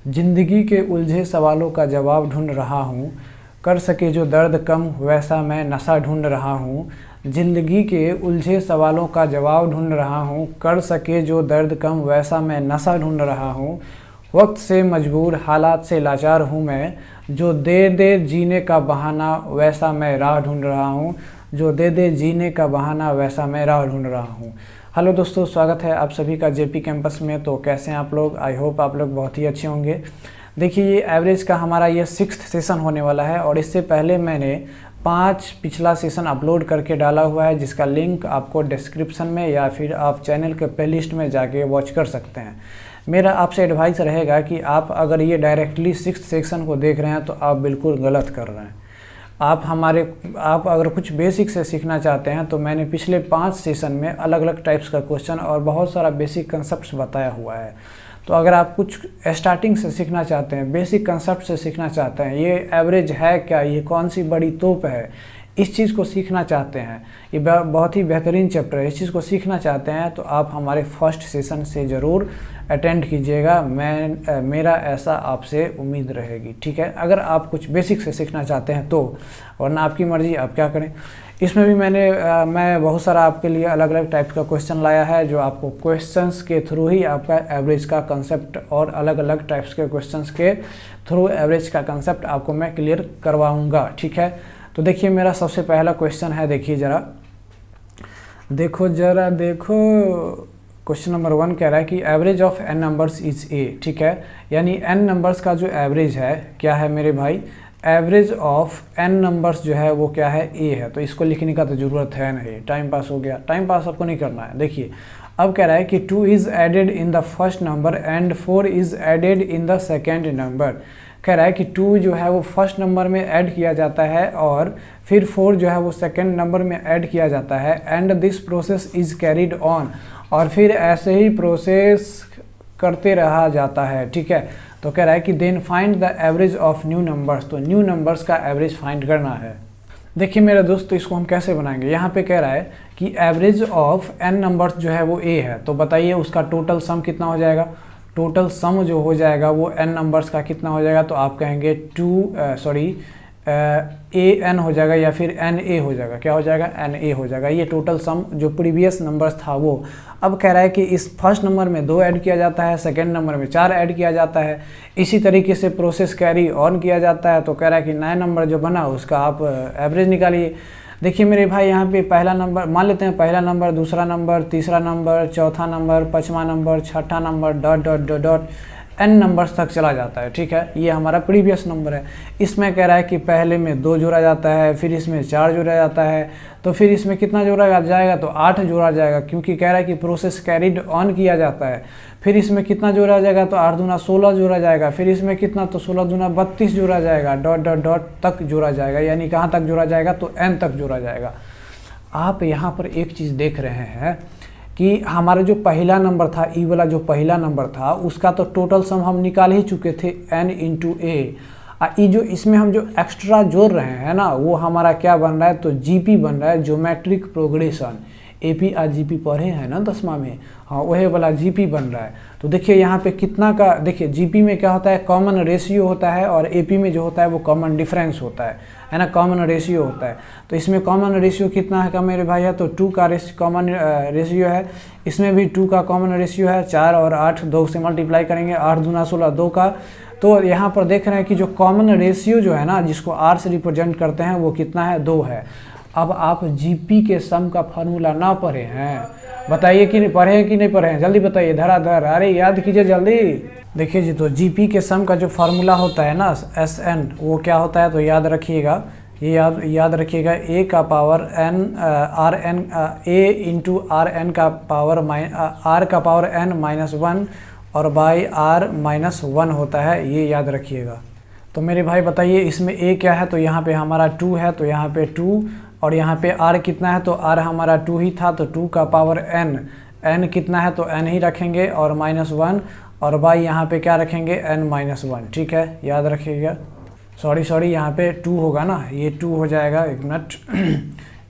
जिंदगी के उलझे सवालों का जवाब ढूंढ रहा हूँ, कर सके जो दर्द कम वैसा मैं नशा ढूंढ रहा हूँ। जिंदगी के उलझे सवालों का जवाब ढूंढ रहा हूँ, कर सके जो दर्द कम वैसा मैं नशा ढूंढ रहा हूँ। वक्त से मजबूर हालात से लाचार हूँ मैं, जो दे दे जीने का बहाना वैसा मैं राह ढूंढ रहा हूँ। जो दे दे जीने का बहाना वैसा मैं राह ढूंढ रहा हूँ। हेलो दोस्तों, स्वागत है आप सभी का जेपी कैंपस में। तो कैसे हैं आप लोग? आई होप आप लोग बहुत ही अच्छे होंगे। देखिए, ये एवरेज का हमारा ये 6th सेशन होने वाला है और इससे पहले मैंने 5 पिछला सेशन अपलोड करके डाला हुआ है, जिसका लिंक आपको डिस्क्रिप्शन में या फिर आप चैनल के प्लेलिस्ट में जाके वॉच कर सकते हैं। मेरा आपसे एडवाइस रहेगा कि आप अगर ये डायरेक्टली 6th सेक्शन को देख रहे हैं तो आप बिल्कुल गलत कर रहे हैं। आप अगर कुछ बेसिक से सीखना चाहते हैं तो मैंने पिछले 5 सेशन में अलग अलग टाइप्स का क्वेश्चन और बहुत सारा बेसिक कंसेप्ट बताया हुआ है। तो अगर आप कुछ स्टार्टिंग से सीखना चाहते हैं, बेसिक कंसेप्ट से सीखना चाहते हैं, ये एवरेज है क्या, ये कौन सी बड़ी तोप है, इस चीज़ को सीखना चाहते हैं, ये बहुत ही बेहतरीन चैप्टर है, इस चीज़ को सीखना चाहते हैं तो आप हमारे फर्स्ट सेशन से ज़रूर अटेंड कीजिएगा। मेरा ऐसा आपसे उम्मीद रहेगी, ठीक है, अगर आप कुछ बेसिक से सीखना चाहते हैं तो, वरना आपकी मर्ज़ी, आप क्या करें। इसमें भी मैं बहुत सारा आपके लिए अलग अलग टाइप का क्वेश्चन लाया है, जो आपको क्वेश्चंस के थ्रू ही आपका एवरेज का कंसेप्ट और अलग अलग टाइप्स के क्वेश्चंस के थ्रू एवरेज का कंसेप्ट आपको मैं क्लियर करवाऊँगा, ठीक है। तो देखिए, मेरा सबसे पहला क्वेश्चन है, देखिए देखो क्वेश्चन नंबर 1 कह रहा है कि average of n numbers is a, ठीक है। यानी n नंबर्स का जो एवरेज है क्या है मेरे भाई, एवरेज ऑफ n नंबर्स जो है वो क्या है, a है। तो इसको लिखने का तो ज़रूरत है नहीं, टाइम पास हो गया, टाइम पास आपको नहीं करना है। देखिए, अब कह रहा है कि 2 is added in the first number and 4 is added in the second number. कह रहा है कि 2 जो है वो फर्स्ट नंबर में ऐड किया जाता है और फिर 4 जो है वो सेकेंड नंबर में ऐड किया जाता है। And this process is carried on, और फिर ऐसे ही प्रोसेस करते रहा जाता है, ठीक है। तो कह रहा है कि then find the average of new numbers, तो न्यू नंबर्स का एवरेज फाइंड करना है। देखिए मेरे दोस्त, तो इसको हम कैसे बनाएंगे। यहाँ पे कह रहा है कि एवरेज ऑफ n नंबर्स जो है वो a है, तो बताइए उसका टोटल सम कितना हो जाएगा। टोटल सम जो हो जाएगा वो n नंबर्स का कितना हो जाएगा, तो आप कहेंगे an हो जाएगा या फिर na हो जाएगा। क्या हो जाएगा, na हो जाएगा। ये टोटल सम जो प्रीवियस नंबर्स था वो। अब कह रहा है कि इस फर्स्ट नंबर में 2 ऐड किया जाता है, सेकेंड नंबर में 4 ऐड किया जाता है, इसी तरीके से प्रोसेस कैरी ऑन किया जाता है। तो कह रहा है कि नया नंबर जो बना उसका आप एवरेज निकालिए। देखिए मेरे भाई, यहाँ पे पहला नंबर मान लेते हैं, पहला नंबर, दूसरा नंबर, तीसरा नंबर, चौथा नंबर, 5वां नंबर, 6ठा number, dot dot dot dot n numbers तक चला जाता है, ठीक है। ये हमारा प्रीवियस नंबर है। इसमें कह रहा है कि पहले में 2 जोड़ा जाता है, फिर इसमें 4 जोड़ा जाता है, तो फिर इसमें कितना जोड़ा जाएगा, तो 8 जोड़ा जाएगा, क्योंकि कह रहा है कि प्रोसेस कैरिड ऑन किया जाता है। फिर इसमें कितना जोड़ा जाएगा, तो 8 दूना 16 जोड़ा जाएगा, फिर इसमें कितना, तो 16 दूना 32 जोड़ा जाएगा, डॉट डॉट डॉट तक जोड़ा जाएगा। यानी कहाँ तक जोड़ा जाएगा, तो n तक जोड़ा जाएगा। आप यहाँ पर एक चीज़ देख रहे हैं कि हमारा जो पहला नंबर था, ई वाला जो पहला नंबर था, उसका तो टोटल सम हम निकाल ही चुके थे, n इंटू ए। ई जो इसमें हम जो एक्स्ट्रा जोड़ रहे हैं ना, वो हमारा क्या बन रहा है, तो जीपी बन रहा है, ज्योमेट्रिक प्रोग्रेशन। एपी और जीपी पढ़े हैं ना 10वां में, हाँ वही वाला जीपी बन रहा है। तो देखिए यहाँ पे कितना का, देखिए जीपी में क्या होता है, कॉमन रेशियो होता है, और एपी में जो होता है वो कॉमन डिफरेंस होता है ना, कॉमन रेशियो होता है। तो इसमें कॉमन रेशियो कितना है का मेरे भाई है, तो 2 का कॉमन रेशियो है, इसमें भी 2 का कॉमन रेशियो है। 4 और 8 2 से मल्टीप्लाई करेंगे, 8 दूना 16 2 का। तो यहाँ पर देख रहे हैं कि जो कॉमन रेशियो जो है ना, जिसको r से रिप्रेजेंट करते हैं, वो कितना है, 2 है। अब आप जीपी के सम का फार्मूला ना पढ़े हैं, बताइए कि नहीं पढ़े हैं कि नहीं पढ़े हैं, जल्दी बताइए, धराधर, अरे याद कीजिए जल्दी। देखिए जी, तो जीपी के सम का जो फार्मूला होता है ना, SN, वो क्या होता है, तो याद रखिएगा, ये याद रखिएगा, a का power n rn a into rn का पावर r का पावर n -1 और बाई r -1 होता है, ये याद रखिएगा। तो मेरे भाई बताइए इसमें a क्या है, तो यहाँ पे हमारा 2 है, तो यहाँ पे 2, और यहाँ पे r कितना है, तो r हमारा 2 ही था, तो 2 का पावर n कितना है, तो n ही रखेंगे, और -1, और बाई यहाँ पे क्या रखेंगे, n -1, ठीक है, याद रखिएगा। सॉरी यहाँ पे 2 होगा ना, ये 2 हो जाएगा, एक मिनट,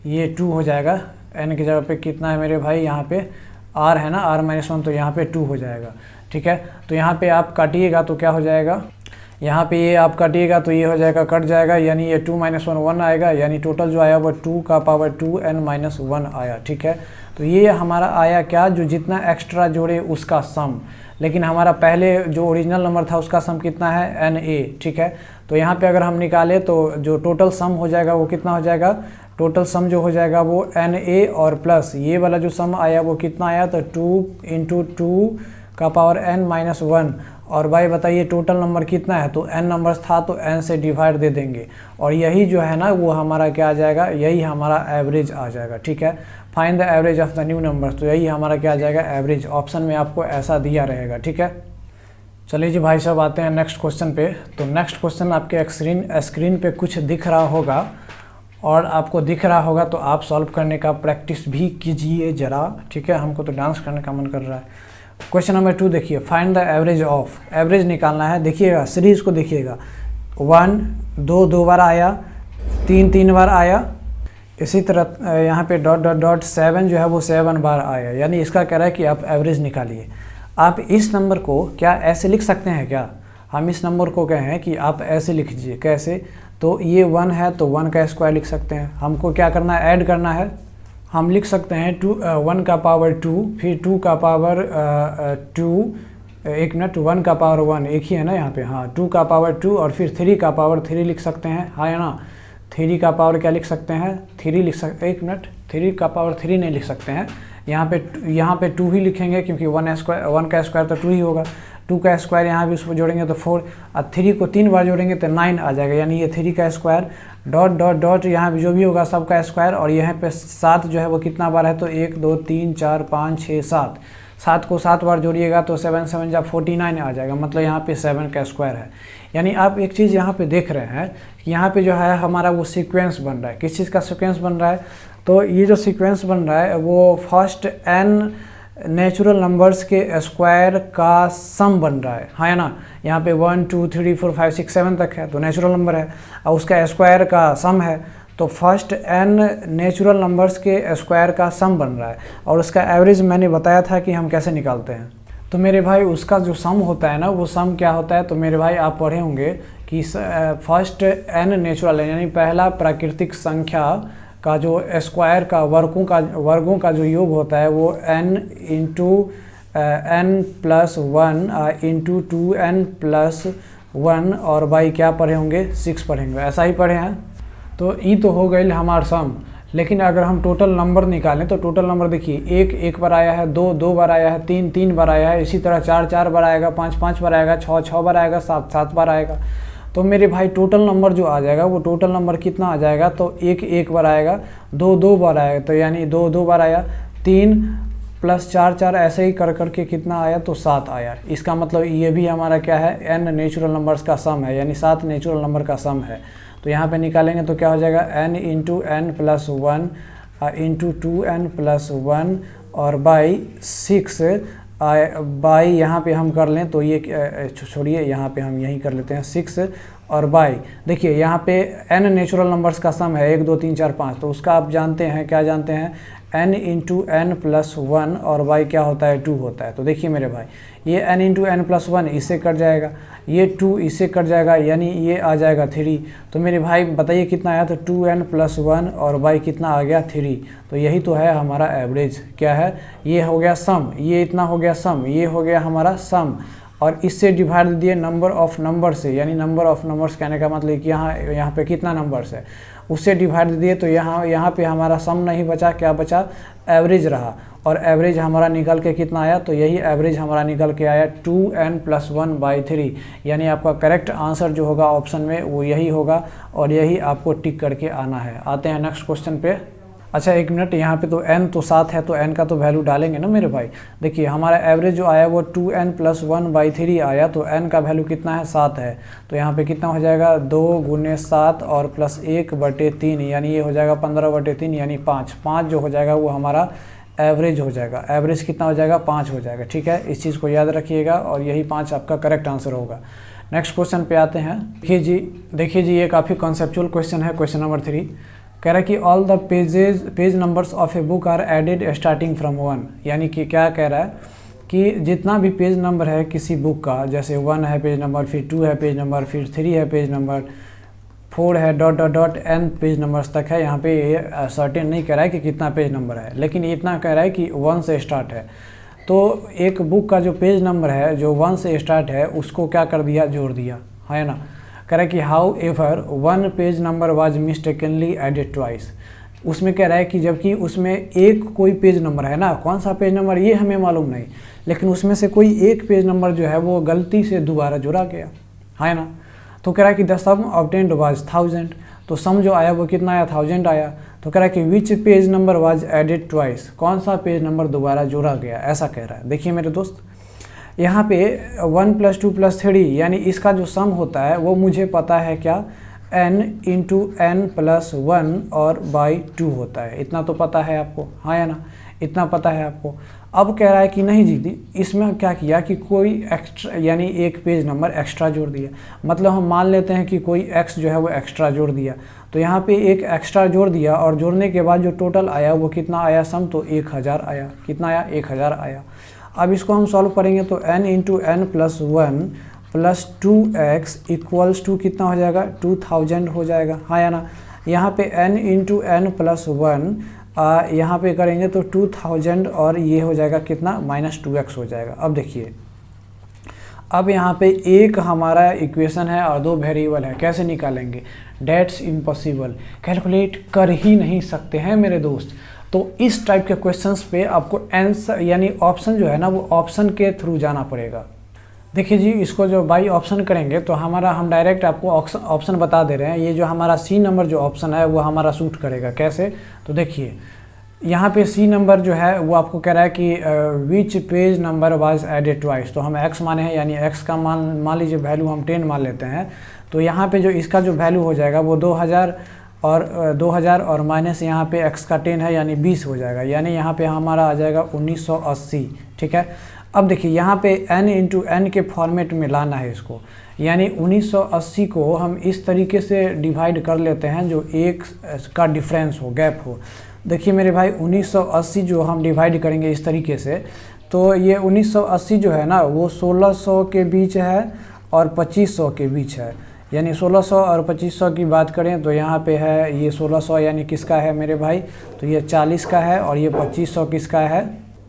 ये 2 हो जाएगा, n की जगह पे कितना है मेरे भाई, यहाँ पे r है ना, r -1, तो यहाँ पे 2 हो जाएगा। ठीक है। तो यहाँ पे आप काटिएगा तो क्या हो जाएगा, यहाँ पे ये आप काटिएगा तो ये हो जाएगा, कट जाएगा, यानी ये 2 - 1 1 आएगा, यानी टोटल जो आया वो 2 का पावर 2n-1 आया। ठीक है, तो ये हमारा आया क्या, जो जितना एक्स्ट्रा जोड़े उसका सम। लेकिन हमारा पहले जो ओरिजिनल नंबर था उसका सम कितना है, na। ठीक है, तो यहाँ पे अगर हम निकालें तो जो टोटल सम हो जाएगा वो कितना हो जाएगा, टोटल सम जो हो जाएगा वो na और प्लस ये वाला जो सम आया वो कितना आया, तो 2 × 2 का पावर n-1। और भाई बताइए टोटल नंबर कितना है, तो n नंबर्स था तो n से डिवाइड दे देंगे, और यही जो है ना वो हमारा क्या आ जाएगा, यही हमारा एवरेज आ जाएगा। ठीक है, find the average of the new numbers, तो यही हमारा क्या आ जाएगा, एवरेज। ऑप्शन में आपको ऐसा दिया रहेगा। ठीक है, चलिए जी भाई साहब आते हैं नेक्स्ट क्वेश्चन पे। तो नेक्स्ट क्वेश्चन आपके स्क्रीन पे कुछ दिख रहा होगा, और आपको दिख रहा होगा तो आप सॉल्व करने का प्रैक्टिस भी कीजिए ज़रा। ठीक है, हमको तो डांस करने का मन कर रहा है। क्वेश्चन नंबर 2 देखिए, find the average of, average निकालना है। देखिएगा सीरीज़ को देखिएगा, 1 2 बार आया, 3 बार आया, इसी तरह यहाँ पे ... 7 जो है वो 7 बार आया, यानी इसका कह रहा है कि आप एवरेज निकालिए। आप इस नंबर को क्या ऐसे लिख सकते हैं क्या, हम इस नंबर को कहें हैं कि आप ऐसे लिख दीजिए। कैसे, तो ये 1 है तो 1 का स्क्वायर लिख सकते हैं। हमको क्या करना है, ऐड करना है। हम लिख सकते हैं 1 का पावर 2, फिर 2 का पावर 2, 1 मिनट, 1 का पावर 1 एक ही है ना यहाँ पे, हाँ 2 का पावर 2, और फिर 3 का पावर 3 लिख सकते हैं, हाँ है ना। 3 का पावर क्या लिख सकते हैं, 3 लिख सकते, 1 मिनट, 3 का पावर 3 नहीं लिख सकते हैं, यहाँ पे 2 ही लिखेंगे, क्योंकि 1 का स्क्वायर तो 2 ही होगा। 2 का स्क्वायर यहाँ भी उसको जोड़ेंगे तो 4, और 3 को 3 बार जोड़ेंगे तो 9 आ जाएगा, यानी ये 3 का स्क्वायर, ... यहाँ भी जो भी होगा सबका स्क्वायर, और यहाँ पे 7 जो है वो कितना बार है, तो 1 2 3 4 5 6 7, 7 को 7 बार जोड़िएगा तो 7 7 जा 49 आ जाएगा, मतलब यहाँ पे 7 का स्क्वायर है। यानी आप एक चीज़ यहाँ पे देख रहे हैं कि यहाँ पे जो है हमारा वो सीक्वेंस बन रहा है। किस चीज़ का सीक्वेंस बन रहा है, तो ये जो सीक्वेंस बन रहा है वो फर्स्ट n नेचुरल नंबर्स के स्क्वायर का सम बन रहा है, हाँ है ना। यहाँ पे 1 2 3 4 5 6 7 तक है तो नेचुरल नंबर है, और उसका स्क्वायर का सम है, तो फर्स्ट n नेचुरल नंबर्स के स्क्वायर का सम बन रहा है। और उसका एवरेज मैंने बताया था कि हम कैसे निकालते हैं। तो मेरे भाई उसका जो सम होता है ना, वो सम क्या होता है, तो मेरे भाई आप पढ़े होंगे कि फर्स्ट n नेचुरल है, यानी पहला प्राकृतिक संख्या का जो स्क्वायर का वर्गों का जो योग होता है वो n × n+1 × 2n+1, और बाई क्या पढ़े होंगे, 6 पढ़ेंगे, ऐसा ही पढ़े हैं। तो ये तो हो गई हमारा सम। लेकिन अगर हम टोटल नंबर निकालें तो टोटल नंबर देखिए, 1 1 बार आया है, 2 2 बार आया है, 3 3 बार आया है, इसी तरह 4 4 बार आएगा, 5 5 बार आएगा, 6 6 बार आएगा, 7 7 बार आएगा। तो मेरे भाई टोटल नंबर जो आ जाएगा वो टोटल नंबर कितना आ जाएगा, तो 1 1 बार आएगा, 2 2 बार आएगा, तो यानी 2 2 बार आया, 3 + 4 4 ऐसे ही कर के कितना आया, तो 7 आया। इसका मतलब ये भी हमारा क्या है, n नेचुरल नंबर्स का सम है, यानी 7 नेचुरल नंबर का सम है। तो यहाँ पे निकालेंगे तो क्या हो जाएगा, n × n+1 × 2n+1 और बाई 6 बाई, यहाँ पे हम कर लें तो ये छोड़िए, यहाँ पे हम यही कर लेते हैं 6 और बाई। देखिए यहाँ पे n नेचुरल नंबर्स का सम है 1 2 3 4 5, तो उसका आप जानते हैं, क्या जानते हैं, n × n+1 और बाई क्या होता है, 2 होता है। तो देखिए मेरे भाई ये n × n+1 इससे कट जाएगा, ये 2 इससे कट जाएगा, यानी ये आ जाएगा 3। तो मेरे भाई बताइए कितना आया, तो 2n+1 और बाई कितना आ गया, 3। तो यही तो है हमारा एवरेज। क्या है, ये हो गया सम, ये इतना हो गया सम, ये हो गया हमारा सम, और इससे डिवाइड दिए नंबर ऑफ़ नंबर से, यानी नंबर ऑफ़ नंबर्स कहने का मतलब कि यहाँ पे कितना नंबर्स है उससे डिवाइड दिए, तो यहाँ पे हमारा सम नहीं बचा, क्या बचा, एवरेज रहा। और एवरेज हमारा निकल के कितना आया, तो यही एवरेज हमारा निकल के आया 2n+1/3, यानी आपका करेक्ट आंसर जो होगा ऑप्शन में वो यही होगा, और यही आपको टिक करके आना है। आते हैं नेक्स्ट क्वेश्चन पे। अच्छा एक मिनट, यहाँ पे तो n तो 7 है, तो n का तो वैल्यू डालेंगे ना मेरे भाई। देखिए हमारा एवरेज जो आया वो 2n+1/3 आया, तो n का वैल्यू कितना है, 7 है। तो यहाँ पे कितना हो जाएगा, 2 × 7 और +1/3, यानी ये हो जाएगा 15/3, यानी 5 जो हो जाएगा वो हमारा एवरेज हो जाएगा। एवरेज कितना हो जाएगा, 5 हो जाएगा। ठीक है, इस चीज़ को याद रखिएगा, और यही 5 आपका करेक्ट आंसर होगा। नेक्स्ट क्वेश्चन पे आते हैं। देखिए जी ये काफ़ी कॉन्सेप्चुअल क्वेश्चन है। क्वेश्चन नंबर 3 कह रहा है कि all the page numbers of a book are added starting from 1, यानी कि क्या कह रहा है कि जितना भी पेज नंबर है किसी बुक का, जैसे 1 है पेज नंबर, फिर 2 है पेज नंबर, फिर 3 है पेज नंबर, 4 है dot dot dot n page numbers तक है। यहाँ पे ये सर्टेन नहीं कह रहा है कि कितना पेज नंबर है, लेकिन इतना कह रहा है कि 1 से स्टार्ट है। तो एक बुक का जो पेज नंबर है जो 1 से स्टार्ट है उसको क्या कर दिया, जोड़ दिया, है ना। कह रहा है कि however 1 page number was mistakenly added twice. उसमें कह रहा है कि जबकि उसमें एक कोई पेज नंबर है ना, कौन सा पेज नंबर ये हमें मालूम नहीं, लेकिन उसमें से कोई एक पेज नंबर जो है वो गलती से दोबारा जोड़ा गया, है ना। तो कह रहा है कि द सम ऑब्टेन्ड वाज 1000। तो सम जो आया वो कितना आया, 1000 आया। तो कह रहा है कि which page number was added twice, कौन सा पेज नंबर दोबारा जोड़ा गया, ऐसा कह रहा है। देखिए मेरे दोस्त, यहाँ पे 1 + 2 + 3 यानी इसका जो सम होता है वो मुझे पता है क्या, n × n + 1 और बाई 2 होता है। इतना तो पता है आपको, हाँ या ना, इतना पता है आपको। अब कह रहा है कि नहीं जी, इसमें क्या किया कि कोई एक्स्ट्रा यानी एक पेज नंबर एक्स्ट्रा जोड़ दिया। मतलब हम मान लेते हैं कि कोई x जो है वो एक्स्ट्रा जोड़ दिया, तो यहाँ पे एक एक्स्ट्रा जोड़ दिया और जोड़ने के बाद जो टोटल आया वो कितना आया सम, तो 1000 आया। कितना आया, 1000 आया। अब इसको हम सॉल्व करेंगे तो n × n + 1 + 2x = कितना हो जाएगा, 2000 हो जाएगा, हाँ या ना। यहाँ पे n × n + 1 यहाँ पे करेंगे तो 2000 और ये हो जाएगा कितना, -2x हो जाएगा। अब देखिए, अब यहाँ पे एक हमारा इक्वेशन है और 2 वेरिएबल है, कैसे निकालेंगे, डेट्स इम्पॉसिबल, कैलकुलेट कर ही नहीं सकते हैं मेरे दोस्त। तो इस टाइप के क्वेश्चंस पे आपको आंसर यानी ऑप्शन जो है ना वो ऑप्शन के थ्रू जाना पड़ेगा। देखिए जी, इसको जो बाई ऑप्शन करेंगे तो हम डायरेक्ट आपको ऑप्शन बता दे रहे हैं। ये जो हमारा सी नंबर जो ऑप्शन है वो हमारा सूट करेगा। कैसे, तो देखिए यहाँ पे सी नंबर जो है वो आपको कह रहा है कि which page number was added twice. तो हम x माने हैं, यानी x का मान लीजिए वैल्यू हम 10 मान लेते हैं। तो यहाँ पे जो इसका जो वैल्यू हो जाएगा वो 2000 और माइनस यहाँ पे x का 10 है यानी 20 हो जाएगा, यानी यहाँ पे हमारा आ जाएगा 1980। ठीक है, अब देखिए यहाँ पे n × n के फॉर्मेट में लाना है इसको, यानी 1980 को हम इस तरीके से डिवाइड कर लेते हैं जो एक का डिफरेंस हो, गैप हो। देखिए मेरे भाई 1980 जो हम डिवाइड करेंगे इस तरीके से, तो ये 1980 जो है ना वो 1600 के बीच है और 2500 के बीच है। यानी 1600 और 2500 की बात करें तो यहाँ पे है ये 1600 यानी किसका है मेरे भाई, तो ये 40 का है, और ये 2500 किसका है,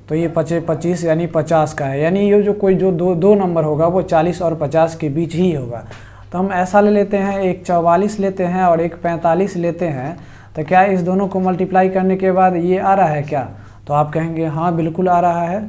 तो ये 25 यानी 50 का है। यानी ये जो कोई जो दो नंबर होगा वो 40 और 50 के बीच ही होगा। तो हम ऐसा ले लेते हैं, एक 44 लेते हैं और एक 45 लेते हैं। तो क्या इस दोनों को मल्टीप्लाई करने के बाद ये आ रहा है क्या, तो आप कहेंगे हाँ बिल्कुल आ रहा है।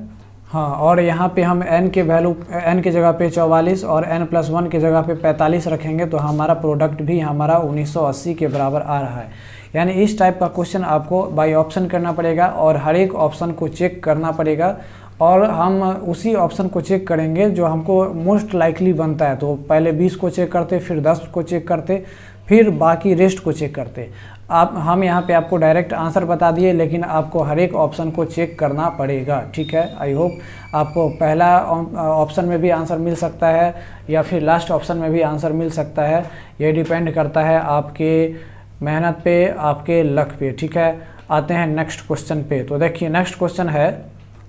हाँ, और यहाँ पे हम n के वैल्यू n के जगह पे 44 और n + 1 के जगह पे 45 रखेंगे तो हमारा प्रोडक्ट भी हमारा 1980 के बराबर आ रहा है। यानी इस टाइप का क्वेश्चन आपको बाय ऑप्शन करना पड़ेगा और हर एक ऑप्शन को चेक करना पड़ेगा, और हम उसी ऑप्शन को चेक करेंगे जो हमको मोस्ट लाइकली बनता है। तो पहले 20 को चेक करते, फिर 10 को चेक करते, फिर बाकी रेस्ट को चेक करते। हम यहाँ पे आपको डायरेक्ट आंसर बता दिए, लेकिन आपको हर एक ऑप्शन को चेक करना पड़ेगा। ठीक है, आई होप आपको पहला ऑप्शन में भी आंसर मिल सकता है या फिर लास्ट ऑप्शन में भी आंसर मिल सकता है। ये डिपेंड करता है आपके मेहनत पे, आपके लक पे। ठीक है, आते हैं नेक्स्ट क्वेश्चन पे। तो देखिए नेक्स्ट क्वेश्चन है,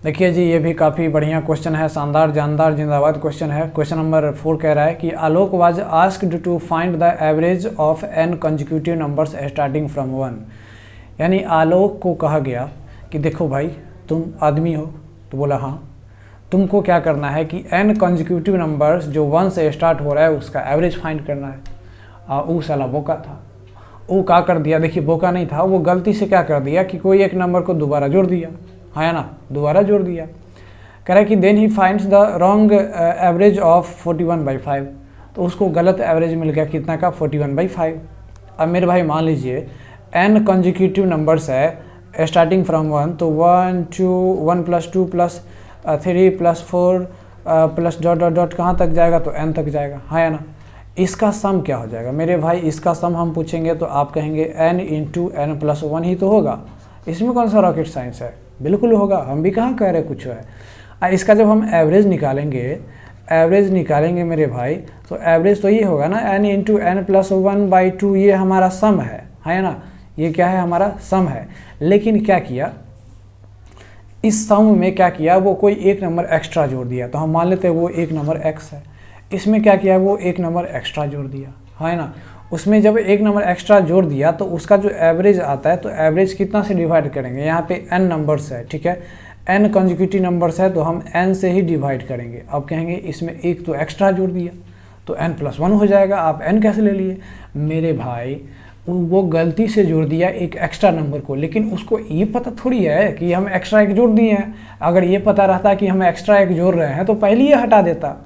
देखिए जी ये भी काफ़ी बढ़िया क्वेश्चन है, शानदार जानदार जिंदाबाद क्वेश्चन है। क्वेश्चन नंबर 4 कह रहा है कि Alok was asked to find the average of n consecutive numbers starting from 1। यानी आलोक को कहा गया कि देखो भाई तुम आदमी हो, तो बोला हाँ, तुमको क्या करना है कि n कंसेक्यूटिव नंबर्स जो 1 से स्टार्ट हो रहा है उसका एवरेज फाइंड करना है। वो साला बोका था, वो क्या कर दिया, देखिए बोका नहीं था, वो गलती से क्या कर दिया कि कोई एक नंबर को दोबारा जोड़ दिया, हाँ या ना, दोबारा जोड़ दिया। कह रहा है कि then he finds the wrong average of 41/5। तो उसको गलत एवरेज मिल गया कितना का, 41/5। अब मेरे भाई मान लीजिए n कंसेक्यूटिव नंबर्स है स्टार्टिंग फ्रॉम 1, तो 1 + 2 + 3 + 4 प्लस डॉट डॉट डॉट कहाँ तक जाएगा, तो n तक जाएगा, हाँ या ना। इसका सम क्या हो जाएगा मेरे भाई, इसका सम हम पूछेंगे तो आप कहेंगे n × n + 1 ही तो होगा। इसमें कौन सा रॉकेट साइंस है, बिल्कुल होगा, हम भी कहाँ कह रहे कुछ है। इसका जब हम एवरेज निकालेंगे मेरे भाई, तो एवरेज तो ये होगा ना, n × n + 1/2, ये हमारा सम है ना, ये क्या है हमारा सम है। लेकिन क्या किया, इस सम में क्या किया, वो कोई एक नंबर एक्स्ट्रा जोड़ दिया, तो हम मान लेते हैं वो एक नंबर x है। इसमें क्या किया, वो एक नंबर एक्स्ट्रा जोड़ दिया, है ना। उसमें जब एक नंबर एक्स्ट्रा जोड़ दिया तो उसका जो एवरेज आता है, तो एवरेज कितना से डिवाइड करेंगे, यहाँ पे n नंबर्स है, ठीक है, n कंसेक्यूटिव नंबर्स है, तो हम n से ही डिवाइड करेंगे। अब कहेंगे इसमें एक तो एक्स्ट्रा जोड़ दिया तो n+1 हो जाएगा। आप n कैसे ले लिए मेरे भाई, वो गलती से जोड़ दिया एक एक्स्ट्रा नंबर को, लेकिन उसको ये पता थोड़ी है कि हम एक्स्ट्रा एक जोड़ दिए हैं। अगर ये पता रहता कि हम एक्स्ट्रा एक जोड़ रहे हैं तो पहले ही हटा देता,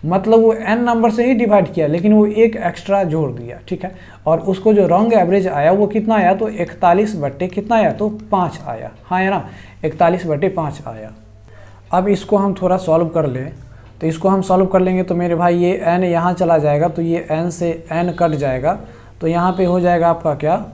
मतलब वो n नंबर से ही डिवाइड किया, लेकिन वो एक एक्स्ट्रा जोड़ दिया, ठीक है। और उसको जो रॉन्ग एवरेज आया वो कितना आया, तो 41 बट्टे कितना आया, तो 5 आया, हाँ है ना, 41 बट्टे 5 आया। अब इसको हम थोड़ा सॉल्व कर लें, तो इसको हम सॉल्व कर लेंगे तो मेरे भाई ये n यहाँ चला जाएगा, तो ये n से n कट जाएगा, तो यहाँ पे हो जाएगा आपका क्या,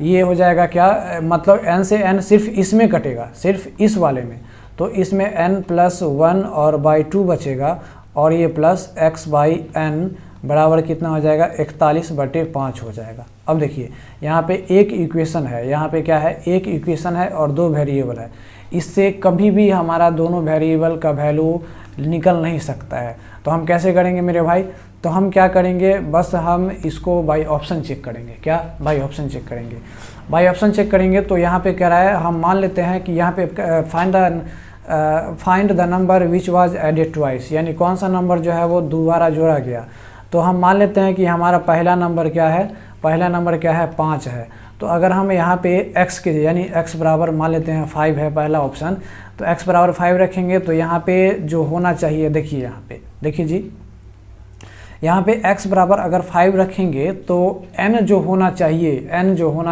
ये हो जाएगा क्या, मतलब n से n सिर्फ इसमें कटेगा, सिर्फ इस वाले में, तो इसमें n+1 और /2 बचेगा, और ये प्लस x/n बराबर कितना हो जाएगा, 41/5 हो जाएगा। अब देखिए यहाँ पे एक इक्वेशन है, यहाँ पे क्या है, एक इक्वेशन है और दो वेरिएबल है, इससे कभी भी हमारा दोनों वेरिएबल का वैल्यू निकल नहीं सकता है। तो हम कैसे करेंगे मेरे भाई, तो हम क्या करेंगे, बस हम इसको बाई ऑप्शन चेक करेंगे। क्या, बाई ऑप्शन चेक करेंगे। बाई ऑप्शन चेक करेंगे तो यहाँ पे कह रहा है, हम मान लेते हैं कि यहाँ पे find the number which was added twice, यानी कौन सा नंबर जो है वो दोबारा जोड़ा गया। तो हम मान लेते हैं कि हमारा पहला नंबर क्या है, पहला नंबर क्या है, 5 है। तो अगर हम यहाँ पे x के यानी x बराबर मान लेते हैं 5 है पहला ऑप्शन, तो x बराबर 5 रखेंगे, तो यहाँ पे जो होना चाहिए, देखिए यहाँ पे देखिए जी, यहाँ पे x बराबर अगर 5 रखेंगे तो n जो होना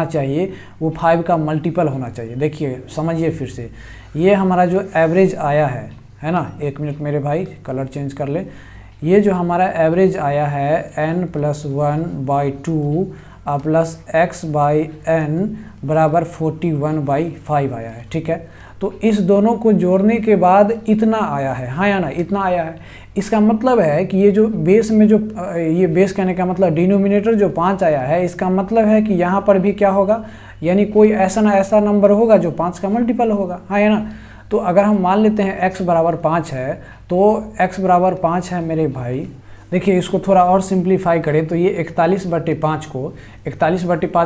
चाहिए वो 5 का मल्टीपल होना चाहिए। देखिए समझिए फिर से, ये हमारा जो एवरेज आया है ना, एक मिनट मेरे भाई कलर चेंज कर ले, ये जो हमारा एवरेज आया है n+1/2 प्लस x/n बराबर 41/5 आया है, ठीक है। तो इस दोनों को जोड़ने के बाद इतना आया है, हाँ या ना, इतना आया है। इसका मतलब है कि ये जो बेस में जो ये बेस कहने का मतलब डिनोमिनेटर जो 5 आया है, इसका मतलब है कि यहाँ पर भी क्या होगा, यानी कोई ऐसा ना ऐसा नंबर होगा जो 5 का मल्टीपल होगा, हाँ या ना। तो अगर हम मान लेते हैं x बराबर 5 है, तो x बराबर 5 है मेरे भाई, देखिए इसको थोड़ा और सिंप्लीफाई करें तो ये 41/5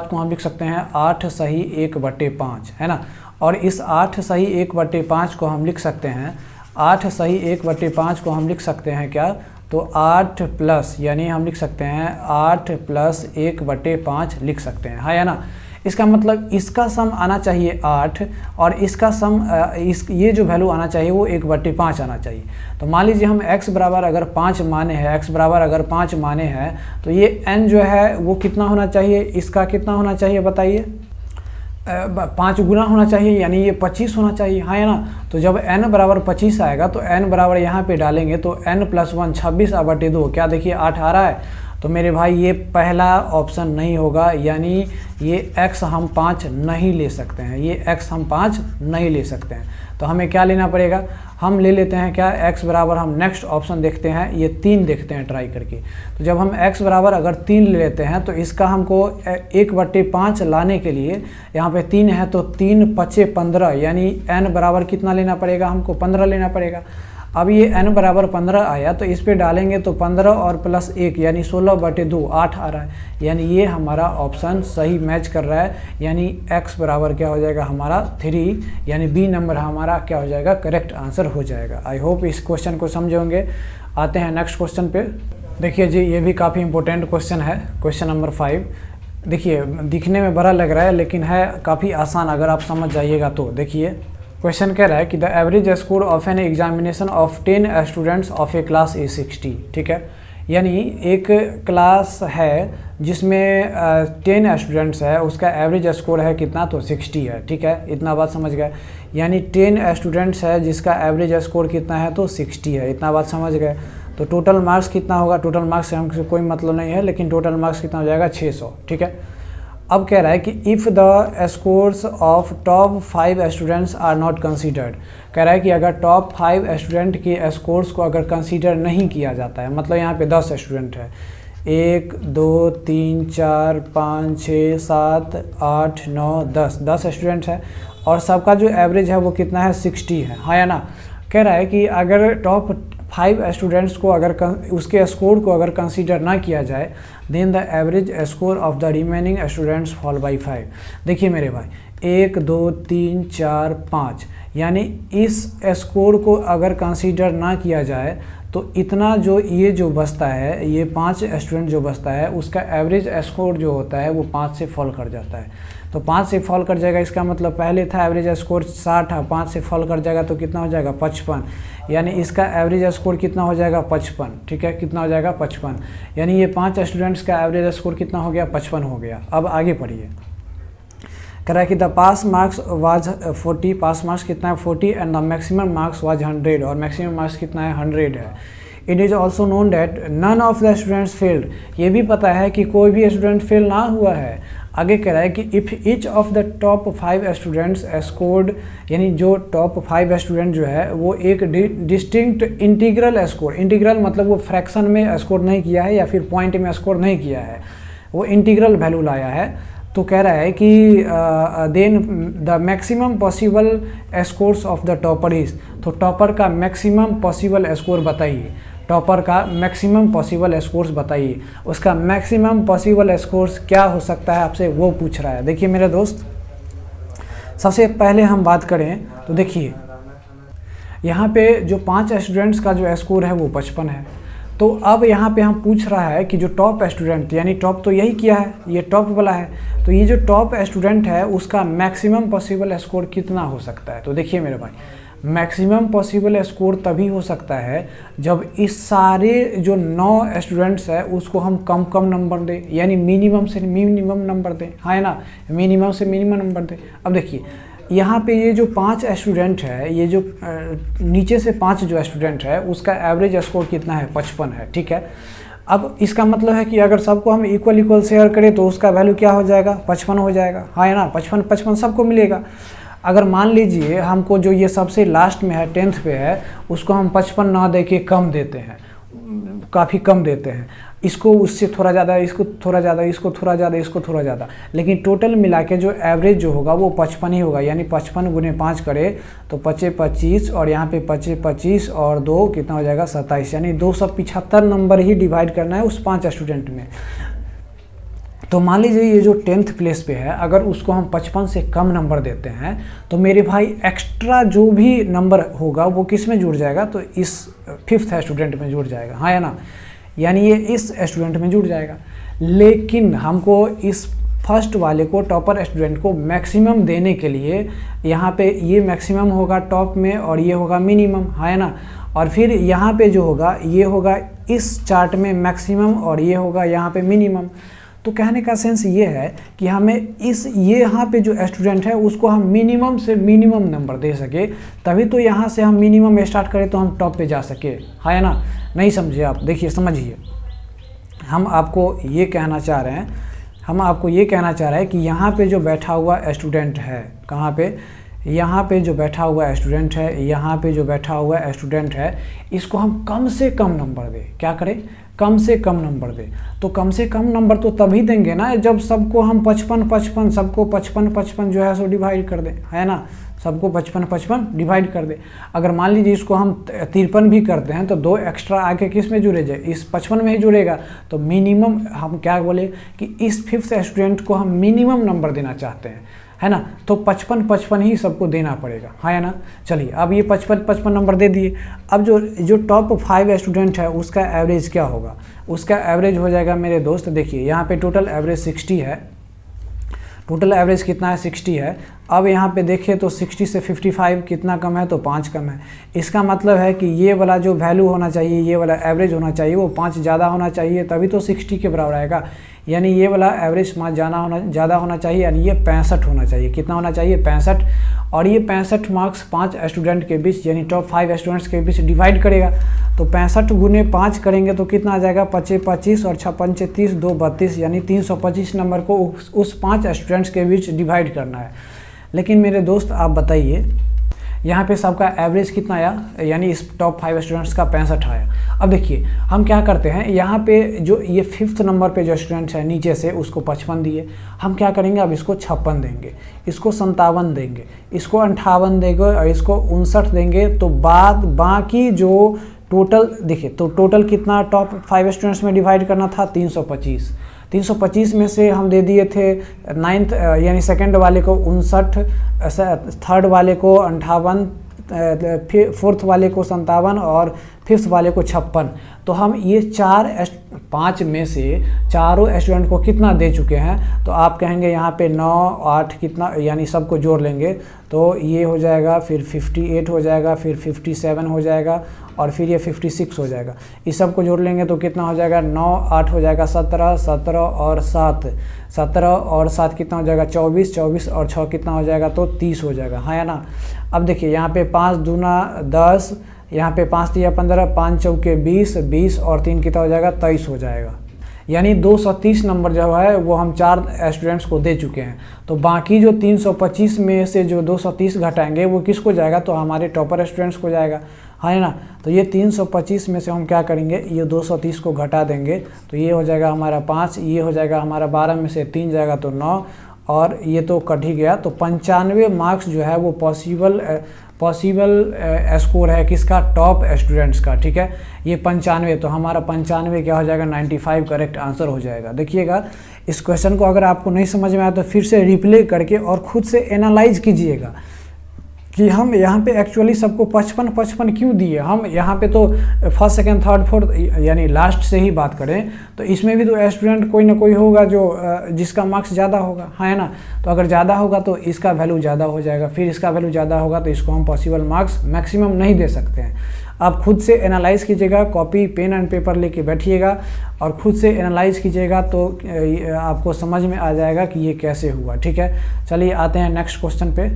को हम लिख सकते हैं 8 सही 1/5, है ना। और इस 8 सही 1/5 को हम लिख सकते हैं, 8 सही 1/5 को हम लिख सकते हैं क्या, तो 8 प्लस, यानी हम लिख सकते हैं 8 + 1/5 लिख सकते हैं, हाँ या ना। इसका मतलब इसका सम आना चाहिए 8 और इसका सम ये जो वैल्यू आना चाहिए वो 1/5 आना चाहिए। तो मान लीजिए हम x बराबर अगर 5 माने हैं, तो ये n जो है वो कितना होना चाहिए, इसका कितना होना चाहिए बताइए, 5 गुना होना चाहिए, यानी ये 25 होना चाहिए, हाँ है ना। तो जब n बराबर 25 आएगा तो n बराबर यहाँ पे डालेंगे तो n+1 26/2, क्या देखिए 8 आ रहा है। तो मेरे भाई ये पहला ऑप्शन नहीं होगा, यानी ये x हम 5 नहीं ले सकते हैं, ये x हम 5 नहीं ले सकते हैं। तो हमें क्या लेना पड़ेगा, हम ले लेते हैं क्या, x बराबर हम नेक्स्ट ऑप्शन देखते हैं, ये 3 देखते हैं ट्राई करके। तो जब हम x बराबर अगर 3 ले लेते हैं तो इसका हमको 1/5 लाने के लिए यहाँ पे 3 है, तो 3 × 5 = 15, यानी n बराबर कितना लेना पड़ेगा, हमको 15 लेना पड़ेगा। अब ये n बराबर 15 आया तो इस पे डालेंगे तो 15 और प्लस 1 यानी 16/2 8 आ रहा है, यानी ये हमारा ऑप्शन सही मैच कर रहा है, यानी x बराबर क्या हो जाएगा हमारा 3, यानी बी नंबर हमारा क्या हो जाएगा, करेक्ट आंसर हो जाएगा। आई होप इस क्वेश्चन को समझे होंगे। आते हैं नेक्स्ट क्वेश्चन पे। देखिए जी ये भी काफ़ी इंपॉर्टेंट क्वेश्चन है, क्वेश्चन नंबर 5। देखिए दिखने में बड़ा लग रहा है लेकिन है काफ़ी आसान अगर आप समझ जाइएगा तो। देखिए क्वेश्चन कह रहा है कि the average score of an examination of 10 students of A class is 60, ठीक है। यानी एक क्लास है जिसमें 10 स्टूडेंट्स है, उसका एवरेज स्कोर है कितना, तो 60 है, ठीक है। इतना बात समझ गए, यानी 10 स्टूडेंट्स है जिसका एवरेज स्कोर कितना है, तो 60 है, इतना बात समझ गए। तो टोटल मार्क्स कितना होगा, टोटल मार्क्स से हमसे कोई मतलब नहीं है, लेकिन टोटल मार्क्स कितना हो जाएगा 600, ठीक है। अब कह रहा है कि if the scores of top 5 students are not considered, कह रहा है कि अगर टॉप 5 स्टूडेंट के स्कोर्स को अगर कंसीडर नहीं किया जाता है, मतलब यहाँ पे 10 स्टूडेंट है, 1 2 3 4 5 6 7 8 9 10 स्टूडेंट्स है और सबका जो एवरेज है वो कितना है 60 है, हाँ या ना। कह रहा है कि अगर टॉप 5 स्टूडेंट्स को अगर उसके स्कोर को अगर कंसीडर ना किया जाए then the average score of the remaining students fall by 5। देखिए मेरे भाई 1 2 3 4 5 यानी इस स्कोर को अगर कंसीडर ना किया जाए तो इतना जो ये जो बचता है, ये 5 स्टूडेंट जो बचता है उसका एवरेज स्कोर जो होता है वो 5 से फॉल कर जाता है। तो 5 से फॉल कर जाएगा, इसका मतलब पहले था एवरेज स्कोर 60 है, 5 से फॉल कर जाएगा तो कितना हो जाएगा 55, यानी इसका एवरेज स्कोर कितना हो जाएगा 55। ठीक है, कितना हो जाएगा 55, यानी ये 5 स्टूडेंट्स का एवरेज स्कोर कितना हो गया 55 हो गया। अब आगे पढ़िए, कह रहा है कि the pass marks was 40, pass marks कितना है 40 and the maximum marks was 100 और मैक्सिमम मार्क्स कितना है 100 है। It is also known that none of the students failed, ये भी पता है कि कोई भी स्टूडेंट फेल ना हुआ है। आगे कह रहा है कि if each of the top 5 students scored, यानी जो टॉप 5 स्टूडेंट जो है वो एक डिस्टिंक्ट इंटीग्रल स्कोर, इंटीग्रल मतलब वो फ्रैक्शन में स्कोर नहीं किया है या फिर पॉइंट में स्कोर नहीं किया है, वो इंटीग्रल वैल्यू लाया है, तो कह रहा है कि then the maximum possible scores of the topper is, तो टॉपर का मैक्सिमम पॉसिबल स्कोर बताइए, टॉपर का मैक्सिमम पॉसिबल स्कोर्स बताइए, उसका मैक्सिमम पॉसिबल स्कोर्स क्या हो सकता है आपसे वो पूछ रहा है। देखिए मेरे दोस्त, सबसे पहले हम बात करें तो देखिए यहाँ पे जो 5 स्टूडेंट्स का जो स्कोर है वो 55 है। तो अब यहाँ पे हम पूछ रहा है कि जो टॉप स्टूडेंट, यानी टॉप तो यही किया है, ये टॉप वाला है, तो ये जो टॉप स्टूडेंट है उसका मैक्सिमम पॉसिबल स्कोर कितना हो सकता है। तो देखिए मेरे भाई, मैक्सिमम पॉसिबल स्कोर तभी हो सकता है जब इस सारे जो 9 स्टूडेंट्स है उसको हम कम कम नंबर दें, यानी मिनिमम से मिनिमम नंबर दें, हाँ है ना, मिनिमम से मिनिमम नंबर दें। अब देखिए यहाँ पे ये जो 5 स्टूडेंट है, ये जो नीचे से 5 जो स्टूडेंट है उसका एवरेज स्कोर कितना है 55 है। ठीक है, अब इसका मतलब है कि अगर सबको हम इक्वल शेयर करें तो उसका वैल्यू क्या हो जाएगा 55 हो जाएगा, हाँ है ना, 55 सबको मिलेगा। अगर मान लीजिए हमको जो ये सबसे लास्ट में है 10th पे है उसको हम 55 ना दे के कम देते हैं, काफ़ी कम देते हैं, इसको उससे थोड़ा ज़्यादा, इसको थोड़ा ज़्यादा, इसको थोड़ा ज़्यादा, इसको थोड़ा ज़्यादा, लेकिन टोटल मिला के जो एवरेज जो होगा वो 55 ही होगा। यानी 55 गुने 5 करे तो 25 25 और यहाँ पे 25 25 और 2 कितना हो जाएगा 27, यानी 275 नंबर ही डिवाइड करना है उस 5 स्टूडेंट में। तो मान लीजिए ये जो 10th प्लेस पे है, अगर उसको हम 55 से कम नंबर देते हैं तो मेरे भाई एक्स्ट्रा जो भी नंबर होगा वो किस में जुड़ जाएगा, तो इस 5th स्टूडेंट में जुड़ जाएगा, हाँ या ना, यानी ये इस स्टूडेंट में जुड़ जाएगा। लेकिन हमको इस फर्स्ट वाले को, टॉपर स्टूडेंट को मैक्सिमम देने के लिए यहाँ पे ये मैक्सिमम होगा टॉप में और ये होगा मिनिमम, हाँ है ना, और फिर यहाँ पे जो होगा ये होगा इस चार्ट में मैक्सिमम और ये होगा यहाँ पे मिनिमम। तो कहने का सेंस ये है कि हमें ये यहाँ पे जो स्टूडेंट है उसको हम मिनिमम से मिनिमम नंबर दे सके, तभी तो यहाँ से हम मिनिमम स्टार्ट करें तो हम टॉप पे जा सके, हाँ है ना। नहीं समझे आप, देखिए समझिए, हम आपको ये कहना चाह रहे हैं, हम आपको ये कहना चाह रहे हैं कि यहाँ पे जो बैठा हुआ स्टूडेंट है, कहाँ पे, यहाँ पे जो बैठा हुआ स्टूडेंट है, यहाँ पे जो बैठा हुआ स्टूडेंट है, इसको हम कम से कम नंबर दें, क्या करें, कम से कम नंबर दे। तो कम से कम नंबर तो तभी देंगे ना जब सबको हम 55 55, सबको 55 55 जो है सो डिवाइड कर दें, है ना, सबको 55 55 डिवाइड कर दे। अगर मान लीजिए इसको हम 53 भी करते हैं तो 2 एक्स्ट्रा आके किस में जुड़े जाए, इस 55 में ही जुड़ेगा। तो मिनिमम हम क्या बोले कि इस 5th स्टूडेंट को हम मिनिमम नंबर देना चाहते हैं, है ना, तो 55 55 ही सबको देना पड़ेगा, हाँ है ना। चलिए अब ये 55 55 नंबर दे दिए। अब जो टॉप 5 स्टूडेंट है उसका एवरेज क्या होगा, उसका एवरेज हो जाएगा मेरे दोस्त, देखिए यहाँ पे टोटल एवरेज 60 है, टोटल एवरेज कितना है 60 है। अब यहाँ पे देखिए तो 60 से 55 कितना कम है, तो 5 कम है। इसका मतलब है कि ये वाला जो वैल्यू होना चाहिए, ये वाला एवरेज होना चाहिए वो 5 ज़्यादा होना चाहिए, तभी तो 60 के बराबर आएगा। यानी ये वाला एवरेज 5 ज़्यादा होना चाहिए, यानी ये 65 होना चाहिए। कितना होना चाहिए 65, और ये 65 मार्क्स 5 स्टूडेंट के बीच यानी टॉप 5 स्टूडेंट्स के बीच डिवाइड करेगा। तो 65 गुने 5 करेंगे तो कितना आ जाएगा 25 25 और 6 5 30 2 32, यानी 325 नंबर को उस 5 स्टूडेंट्स के बीच डिवाइड करना है। लेकिन मेरे दोस्त आप बताइए यहाँ पे सबका एवरेज कितना आया, यानी इस टॉप 5 स्टूडेंट्स का 65 आया। अब देखिए हम क्या करते हैं, यहाँ पे जो ये 5th नंबर पे जो स्टूडेंट्स है नीचे से उसको 55 दिए, हम क्या करेंगे अब इसको 56 देंगे, इसको 57 देंगे, इसको 58 देंगे और इसको 59 देंगे। तो बाकी जो टोटल देखिए, तो टोटल कितना टॉप 5 स्टूडेंट्स में डिवाइड करना था 325। 325 में से हम दे दिए थे 9th यानी सेकंड वाले को 59, थर्ड वाले को 58, 4th वाले को 57 और 5th वाले को 56। तो हम ये 5 में से चारों स्टूडेंट को कितना दे चुके हैं, तो आप कहेंगे यहाँ पे 9 8 कितना, यानी सबको जोड़ लेंगे तो ये हो जाएगा, फिर 58 हो जाएगा, फिर 57 हो जाएगा और फिर ये 56 हो जाएगा। इस सब को जोड़ लेंगे तो कितना हो जाएगा, 9 8 हो जाएगा 17, 17 और 7, 17 और 7 कितना हो जाएगा 24, 24 और 6 कितना हो जाएगा, तो 30 हो जाएगा, हाँ या ना। अब देखिए यहाँ पे 5 दूना 10, यहाँ पे 5 तिया 15, 5 चौके 20, 20 और 3 कितना हो जाएगा 23 हो जाएगा। यानी 230 नंबर जो है वो हम 4 स्टूडेंट्स को दे चुके हैं। तो बाकी जो 325 में से जो 230 घटाएंगे वो किसको जाएगा, तो हमारे टॉपर स्टूडेंट्स को जाएगा, है ना। तो ये 325 में से हम क्या करेंगे, ये 230 को घटा देंगे तो ये हो जाएगा हमारा 5, ये हो जाएगा हमारा 12 में से 3 जाएगा तो 9 और ये तो कट ही गया। तो 95 मार्क्स जो है वो पॉसिबल स्कोर है किसका, टॉप स्टूडेंट्स का, ठीक है। ये 95, तो हमारा 95 क्या हो जाएगा 95 करेक्ट आंसर हो जाएगा। देखिएगा इस क्वेश्चन को अगर आपको नहीं समझ में आया तो फिर से रिप्ले करके और खुद से एनालाइज कीजिएगा कि हम यहाँ पे एक्चुअली सबको 55 क्यों दिए। हम यहाँ पे तो फर्स्ट सेकंड थर्ड फोर्थ यानी लास्ट से ही बात करें तो इसमें भी तो स्टूडेंट कोई ना कोई होगा जो जिसका मार्क्स ज़्यादा होगा, है ना। तो अगर ज़्यादा होगा तो इसका वैल्यू ज़्यादा हो जाएगा, फिर इसका वैल्यू ज़्यादा होगा तो इसको हम पॉसिबल मार्क्स मैक्सिमम नहीं दे सकते हैं। आप खुद से एनालाइज कीजिएगा, कॉपी पेन एंड पेपर लेके बैठिएगा और खुद से एनालाइज कीजिएगा तो आपको समझ में आ जाएगा कि ये कैसे हुआ, ठीक है। चलिए आते हैं नेक्स्ट क्वेश्चन पे।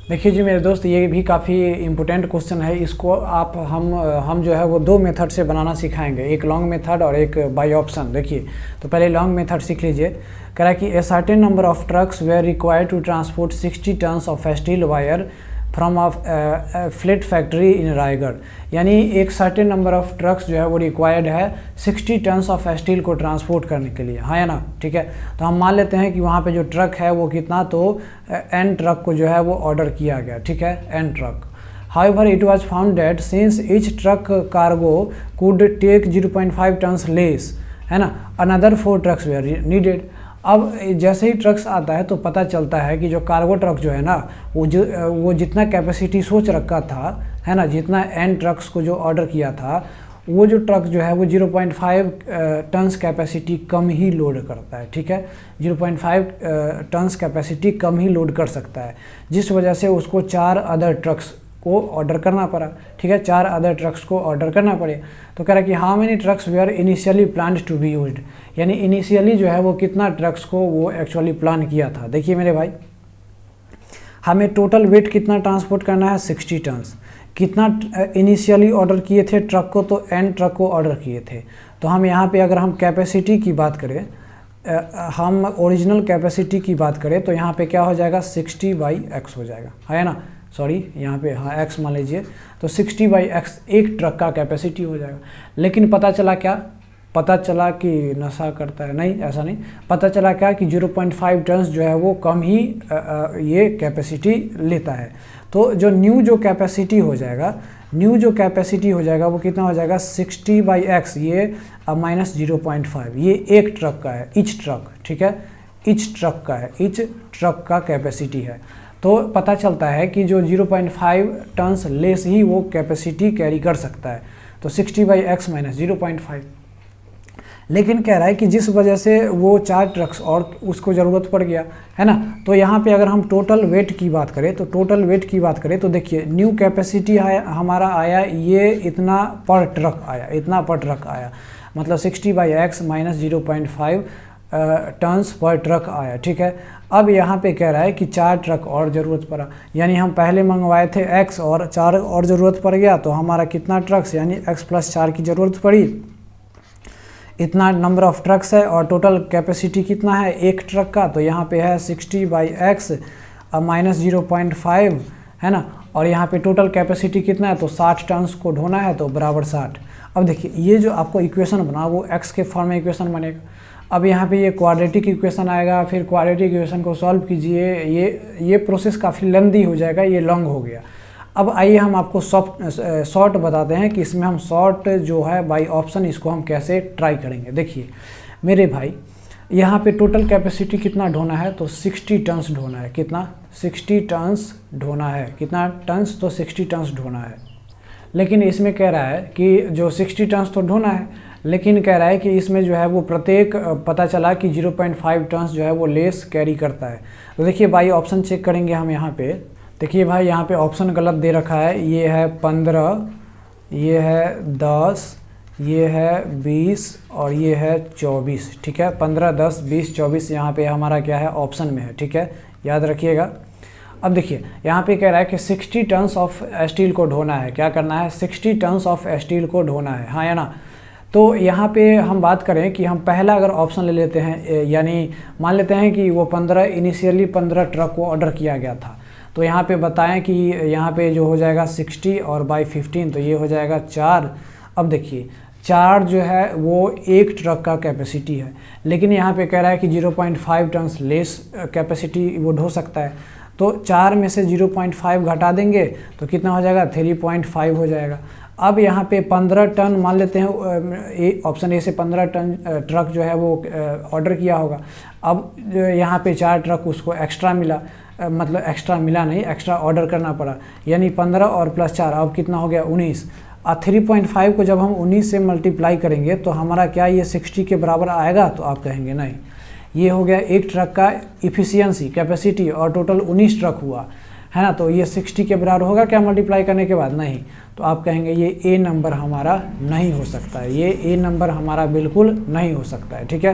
देखिए जी मेरे दोस्त, ये भी काफ़ी इम्पोर्टेंट क्वेश्चन है। इसको आप हम जो है वो 2 मेथड से बनाना सिखाएंगे, एक लॉन्ग मेथड और एक बाय ऑप्शन। देखिए तो पहले लॉन्ग मेथड सीख लीजिए। कह रहा है कि a certain number of trucks were required to transport 60 tons of steel wire from flat factory in Raigarh. यानी एक सर्टेन नंबर ऑफ ट्रक्स जो है वो रिक्वायर्ड है 60 टन्स ऑफ स्टील को ट्रांसपोर्ट करने के लिए, हाँ या ना, ठीक है। तो हम मान लेते हैं कि वहाँ पे जो ट्रक है वो कितना, तो N ट्रक को जो है वो ऑर्डर किया गया, ठीक है, N truck. However, it was found that since each truck cargo could take 0.5 tons less, है ना, another 4 trucks were needed। अब जैसे ही ट्रक्स आता है तो पता चलता है कि जो कार्गो ट्रक जो है ना वो जितना कैपेसिटी सोच रखा था, है ना, जितना N ट्रक्स को जो ऑर्डर किया था वो जो ट्रक जो है वो 0.5 टन्स कैपेसिटी कम ही लोड करता है, ठीक है। 0.5 टन्स कैपेसिटी कम ही लोड कर सकता है, जिस वजह से उसको 4 अदर ट्रक्स को ऑर्डर करना पड़ा, ठीक है, 4 अदर ट्रक्स को ऑर्डर करना पड़े। तो कह रहा है कि how many trucks were initially planned to be used, यानी इनिशियली जो है वो कितना ट्रक्स को वो एक्चुअली प्लान किया था। देखिए मेरे भाई, हमें टोटल वेट कितना ट्रांसपोर्ट करना है 60 टन्स। कितना इनिशियली ऑर्डर किए थे ट्रक को, तो N ट्रक को ऑर्डर किए थे। तो हम यहाँ पे अगर हम कैपेसिटी की बात करें, हम ओरिजिनल कैपेसिटी की बात करें तो यहाँ पे क्या हो जाएगा 60/x हो जाएगा, है ना, सॉरी यहाँ पे हाँ x मान लीजिए। तो 60/x एक ट्रक का कैपेसिटी हो जाएगा। लेकिन पता चला क्या, पता चला कि नशा करता है, नहीं ऐसा नहीं, पता चला क्या कि 0.5 टन्स जो है वो कम ही ये कैपेसिटी लेता है। तो जो न्यू जो कैपेसिटी हो जाएगा, न्यू जो कैपेसिटी हो जाएगा वो कितना हो जाएगा 60/x, ये माइनस 0.5, ये एक ट्रक का है, ईच ट्रक, ठीक है, ईच ट्रक का है, ईच ट्रक का कैपेसिटी है। तो पता चलता है कि जो 0.5 टन्स लेस ही वो कैपेसिटी कैरी कर सकता है। तो 60/x माइनस 0.5। लेकिन कह रहा है कि जिस वजह से वो 4 ट्रक्स और उसको ज़रूरत पड़ गया, है ना। तो यहाँ पे अगर हम टोटल वेट की बात करें तो टोटल वेट की बात करें तो देखिए न्यू कैपेसिटी हमारा आया ये इतना पर ट्रक आया, इतना पर ट्रक आया, मतलब 60/x माइनस 0.5 टन्स पर ट्रक आया, ठीक है। अब यहाँ पे कह रहा है कि 4 ट्रक और ज़रूरत पड़ा, यानी हम पहले मंगवाए थे x और 4 और ज़रूरत पड़ गया, तो हमारा कितना ट्रक्स यानी x + 4 की ज़रूरत पड़ी। इतना नंबर ऑफ ट्रक्स है और टोटल कैपेसिटी कितना है एक ट्रक का, तो यहाँ पे है 60/x माइनस 0.5, है ना। और यहाँ पे टोटल कैपेसिटी कितना है, तो 60 टन्स को ढोना है, तो बराबर 60। अब देखिए ये जो आपको इक्वेशन बना वो x के फॉर्म में इक्वेशन बनेगा। अब यहाँ पे ये क्वाड्रेटिक इक्वेशन आएगा, फिर क्वाड्रेटिक इक्वेशन को सॉल्व कीजिए, ये प्रोसेस काफ़ी लेंदी हो जाएगा, ये लॉन्ग हो गया। अब आइए हम आपको शॉर्ट बताते हैं कि इसमें हम शॉर्ट जो है बाय ऑप्शन इसको हम कैसे ट्राई करेंगे। देखिए मेरे भाई यहाँ पे टोटल कैपेसिटी कितना ढोना है, तो 60 टन्स ढोना है। कितना, 60 टन्स ढोना है। कितना टन्स, तो 60 टन्स ढोना है। लेकिन इसमें कह रहा है कि जो 60 टन्स तो ढोना है, लेकिन कह रहा है कि इसमें जो है वो प्रत्येक पता चला कि 0.5 टन्स जो है वो लेस कैरी करता है। तो देखिए भाई ऑप्शन चेक करेंगे हम यहाँ पे। देखिए भाई यहाँ पे ऑप्शन गलत दे रखा है, ये है 15, ये है 10, ये है 20 और ये है 24। ठीक है, 15, 10, 20, 24 यहाँ पे हमारा क्या है, ऑप्शन में है। ठीक है, याद रखिएगा। अब देखिए यहाँ पे कह रहा है कि 60 टन्स ऑफ स्टील को ढोना है। क्या करना है, 60 टन्स ऑफ स्टील को ढोना है, हाँ या ना। तो यहाँ पे हम बात करें कि हम पहला अगर ऑप्शन ले लेते हैं, यानी मान लेते हैं कि वो 15 इनिशियली 15 ट्रक को ऑर्डर किया गया था। तो यहाँ पे बताएं कि यहाँ पे जो हो जाएगा 60 और बाई 15, तो ये हो जाएगा 4। अब देखिए 4 जो है वो एक ट्रक का कैपेसिटी है, लेकिन यहाँ पे कह रहा है कि 0.5 टन्स लेस कैपेसिटी वो ढो सकता है। तो 4 में से 0.5 घटा देंगे तो कितना हो जाएगा, 3.5 हो जाएगा। अब यहाँ पे 15 टन मान लेते हैं, ऑप्शन ए से 15 टन ट्रक जो है वो ऑर्डर किया होगा। अब यहाँ पे 4 ट्रक उसको एक्स्ट्रा मिला, मतलब एक्स्ट्रा मिला नहीं, एक्स्ट्रा ऑर्डर करना पड़ा, यानी 15 और प्लस 4 अब कितना हो गया, 19। 3.5 को जब हम 19 से मल्टीप्लाई करेंगे तो हमारा क्या ये 60 के बराबर आएगा, तो आप कहेंगे नहीं। ये हो गया एक ट्रक का इफ़िशियंसी कैपेसिटी और टोटल 19 ट्रक हुआ है ना, तो ये 60 के बराबर होगा क्या मल्टीप्लाई करने के बाद, नहीं। तो आप कहेंगे ये ए नंबर हमारा नहीं हो सकता है, ये ए नंबर हमारा बिल्कुल नहीं हो सकता है। ठीक है,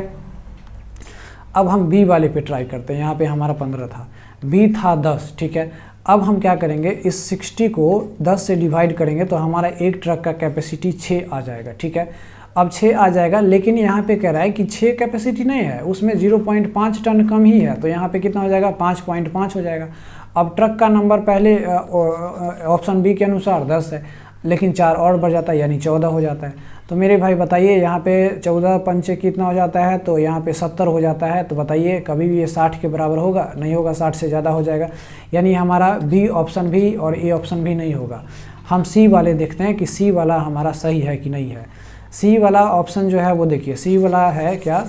अब हम बी वाले पे ट्राई करते हैं। यहाँ पे हमारा 15 था, बी था 10। ठीक है, अब हम क्या करेंगे, इस 60 को 10 से डिवाइड करेंगे तो हमारा एक ट्रक का कैपेसिटी 6 आ जाएगा। ठीक है, अब 6 आ जाएगा, लेकिन यहाँ पे कह रहा है कि 6 कैपेसिटी नहीं है, उसमें 0.5 टन कम ही है। तो यहाँ पे कितना हो जाएगा, 5.5 हो जाएगा। अब ट्रक का नंबर पहले ऑप्शन बी के अनुसार 10 है, लेकिन 4 और बढ़ जाता है, यानी 14 हो जाता है। तो मेरे भाई बताइए यहाँ पे 14 पंचे कितना हो जाता है, तो यहाँ पे 70 हो जाता है। तो बताइए कभी भी ये 60 के बराबर होगा, नहीं होगा, 60 से ज़्यादा हो जाएगा, यानी हमारा बी ऑप्शन भी और ए ऑप्शन भी नहीं होगा। हम सी वाले देखते हैं कि सी वाला हमारा सही है कि नहीं है। सी वाला ऑप्शन जो है वो देखिए, सी वाला है क्या,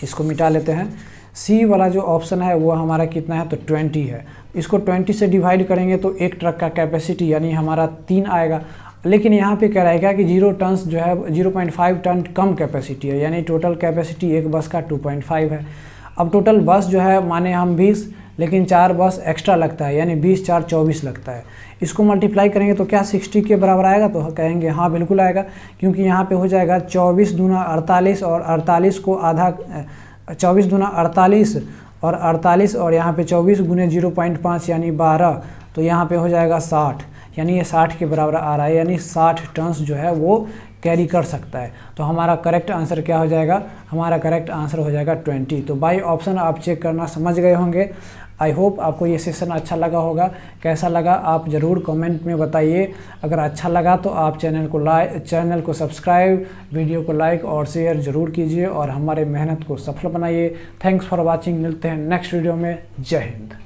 इसको मिटा लेते हैं। सी वाला जो ऑप्शन है वो हमारा कितना है, तो 20 है। इसको 20 से डिवाइड करेंगे तो एक ट्रक का कैपेसिटी यानी हमारा 3 आएगा। लेकिन यहाँ पे कह रहा है क्या कि 0 टन्स जो है 0.5 टन कम कैपेसिटी है, यानी टोटल कैपेसिटी एक बस का 2.5 है। अब टोटल बस जो है माने हम 20, लेकिन 4 बस एक्स्ट्रा लगता है, यानी 20 4 24 लगता है। इसको मल्टीप्लाई करेंगे तो क्या 60 के बराबर आएगा, तो कहेंगे हाँ बिल्कुल आएगा, क्योंकि यहाँ पे हो जाएगा 24 दूना 48 और 48 को आधा, 24 दूना 48 और 48 और यहाँ पे 24 गुने 0.5 यानी 12, तो यहाँ पे हो जाएगा 60, यानी ये 60 के बराबर आ रहा है, यानी 60 टन्स जो है वो कैरी कर सकता है। तो हमारा करेक्ट आंसर क्या हो जाएगा, हमारा करेक्ट आंसर हो जाएगा 20। तो बाई ऑप्शन आप चेक करना समझ गए होंगे। आई होप आपको ये सेशन अच्छा लगा होगा। कैसा लगा आप ज़रूर कमेंट में बताइए। अगर अच्छा लगा तो आप चैनल को सब्सक्राइब, वीडियो को लाइक और शेयर ज़रूर कीजिए और हमारे मेहनत को सफल बनाइए। Thanks for watching. मिलते हैं नेक्स्ट वीडियो में। जय हिंद।